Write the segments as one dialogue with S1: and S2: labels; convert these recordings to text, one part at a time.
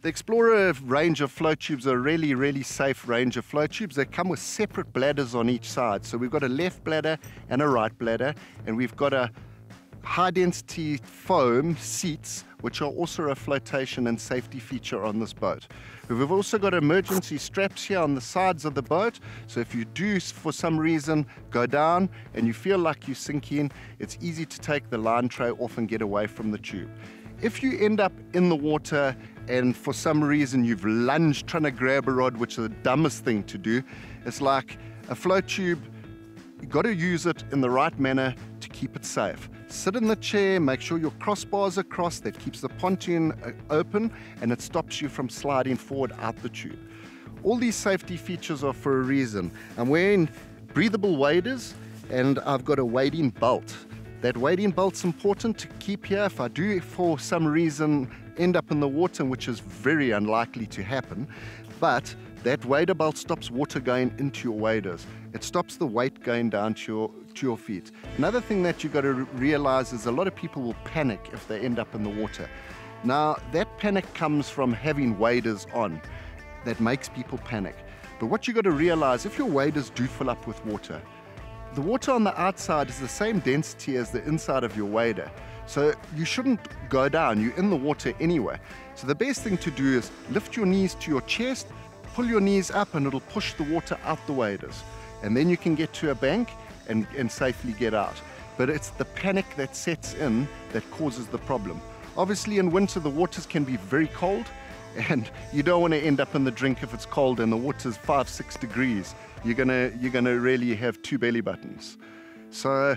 S1: The Xplorer range of flow tubes are a really safe range of flow tubes. They come with separate bladders on each side. So we've got a left bladder and a right bladder, and we've got a high density foam seats, which are also a flotation and safety feature on this boat. We've also got emergency straps here on the sides of the boat, so if you do for some reason go down and you feel like you're sinking, it's easy to take the line tray off and get away from the tube. If you end up in the water and for some reason you've lunged trying to grab a rod, which is the dumbest thing to do, it's like a flow tube, you've got to use it in the right manner to keep it safe. Sit in the chair, make sure your crossbars are crossed, that keeps the pontoon open and it stops you from sliding forward out the tube. All these safety features are for a reason. I'm wearing breathable waders and I've got a wading belt. That wading belt's important to keep here if I do for some reason end up in the water, which is very unlikely to happen, but that wader belt stops water going into your waders. It stops the weight going down to your feet. Another thing that you've got to realize is a lot of people will panic if they end up in the water. Now, that panic comes from having waders on. That makes people panic. But what you've got to realize, if your waders do fill up with water, the water on the outside is the same density as the inside of your wader. So you shouldn't go down, you're in the water anyway. So the best thing to do is lift your knees to your chest, pull your knees up and it'll push the water out the waders. And then you can get to a bank and safely get out. But it's the panic that sets in that causes the problem. Obviously in winter the waters can be very cold and you don't want to end up in the drink if it's cold and the water's 5-6 degrees. You're gonna really have two belly buttons. So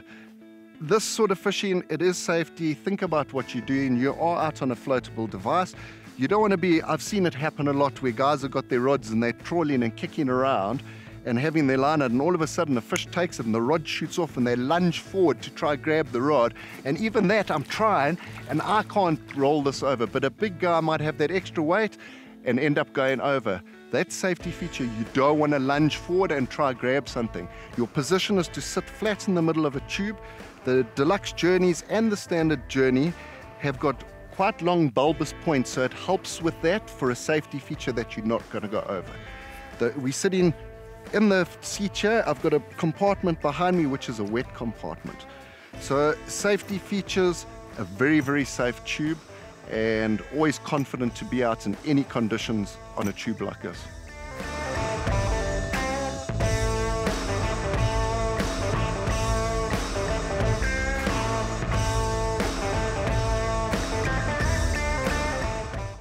S1: this sort of fishing, it is safety. Think about what you're doing. You are out on a floatable device. You don't want to be, I've seen it happen a lot where guys have got their rods and they're trawling and kicking around and having their line out, and all of a sudden a fish takes it and the rod shoots off and they lunge forward to try grab the rod. And even that, I'm trying and I can't roll this over, but a big guy might have that extra weight and end up going over. That safety feature, you don't want to lunge forward and try grab something. Your position is to sit flat in the middle of a tube. The deluxe journeys and the standard journey have got quite long bulbous points, so it helps with that for a safety feature that you're not going to go over. We're sitting in the seat here. I've got a compartment behind me which is a wet compartment. So safety features, a very safe tube, and always confident to be out in any conditions on a tube like this.